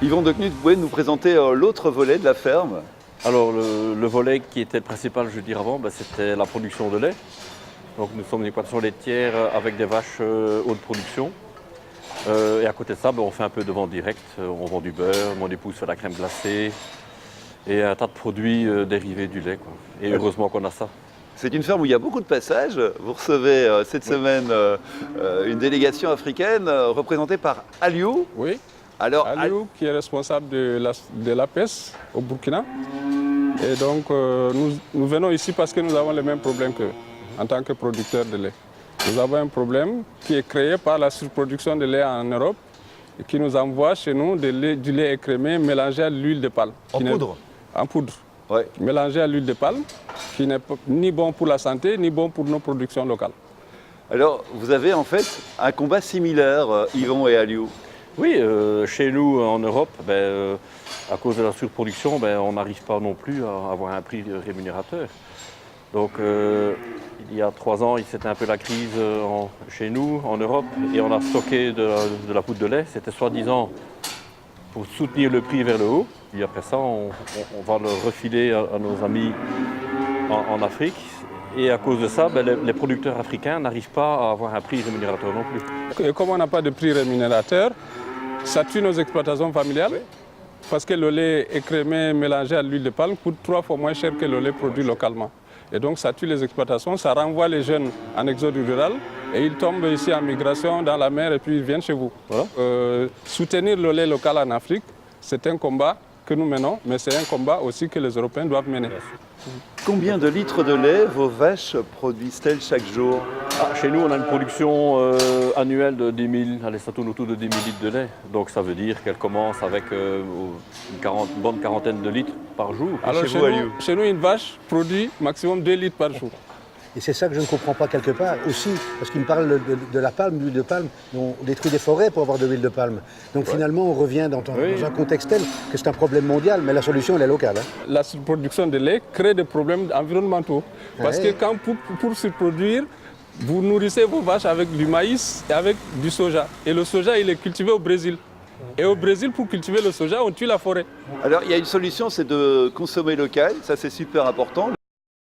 Yvon Decnut, vous pouvez nous présenter l'autre volet de la ferme? Alors le volet qui était le principal, je veux dire avant, c'était la production de lait. Donc nous sommes une exploitation laitière avec des vaches haute production. Et à côté de ça, on fait un peu de vente directe. On vend du beurre, mon épouse fait la crème glacée et un tas de produits dérivés du lait, quoi. Et heureusement qu'on a ça. C'est une ferme où il y a beaucoup de passages. Vous recevez cette semaine une délégation africaine représentée par Aliou. Oui, Alors, Aliou qui est responsable de l'APES au Burkina. Et donc nous venons ici parce que nous avons les mêmes problèmes qu'eux en tant que producteurs de lait. Nous avons un problème qui est créé par la surproduction de lait en Europe et qui nous envoie chez nous du lait écrémé mélangé à l'huile de palme. En poudre? En poudre. Ouais. Mélangé à l'huile de palme, qui n'est ni bon pour la santé, ni bon pour nos productions locales. Alors, vous avez en fait un combat similaire, Yvon et Aliou. Oui, chez nous en Europe, à cause de la surproduction, on n'arrive pas non plus à avoir un prix rémunérateur. Donc il y a 3 ans, c'était un peu la crise chez nous, en Europe, et on a stocké de la poudre de lait. C'était soi-disant pour soutenir le prix vers le haut. Et après ça, on va le refiler à nos amis en Afrique. Et à cause de ça, les producteurs africains n'arrivent pas à avoir un prix rémunérateur non plus. Et comme on n'a pas de prix rémunérateur, ça tue nos exploitations familiales. Oui. Parce que le lait écrémé mélangé à l'huile de palme coûte 3 fois moins cher que le lait produit localement. Et donc ça tue les exploitations, ça renvoie les jeunes en exode rural et ils tombent ici en migration dans la mer et puis ils viennent chez vous. Voilà. Soutenir le lait local en Afrique, c'est un combat que nous menons, mais c'est un combat aussi que les Européens doivent mener. Combien de litres de lait vos vaches produisent-elles chaque jour? Chez nous, on a une production annuelle de 10 000, allez, ça tourne autour de 10 000 litres de lait. Donc ça veut dire qu'elle commence avec une bonne quarantaine de litres par jour. Alors chez nous, une vache produit maximum 2 litres par jour. Et c'est ça que je ne comprends pas quelque part aussi, parce qu'il me parle de la palme, de l'huile de palme. On détruit des forêts pour avoir de l'huile de palme. Donc finalement, on revient dans un contexte tel que c'est un problème mondial, mais la solution, elle est locale. Hein. La surproduction de lait crée des problèmes environnementaux. Parce que quand pour surproduire, vous nourrissez vos vaches avec du maïs et avec du soja. Et le soja, il est cultivé au Brésil. Et au Brésil, pour cultiver le soja, on tue la forêt. Alors, il y a une solution, c'est de consommer local. Ça, c'est super important.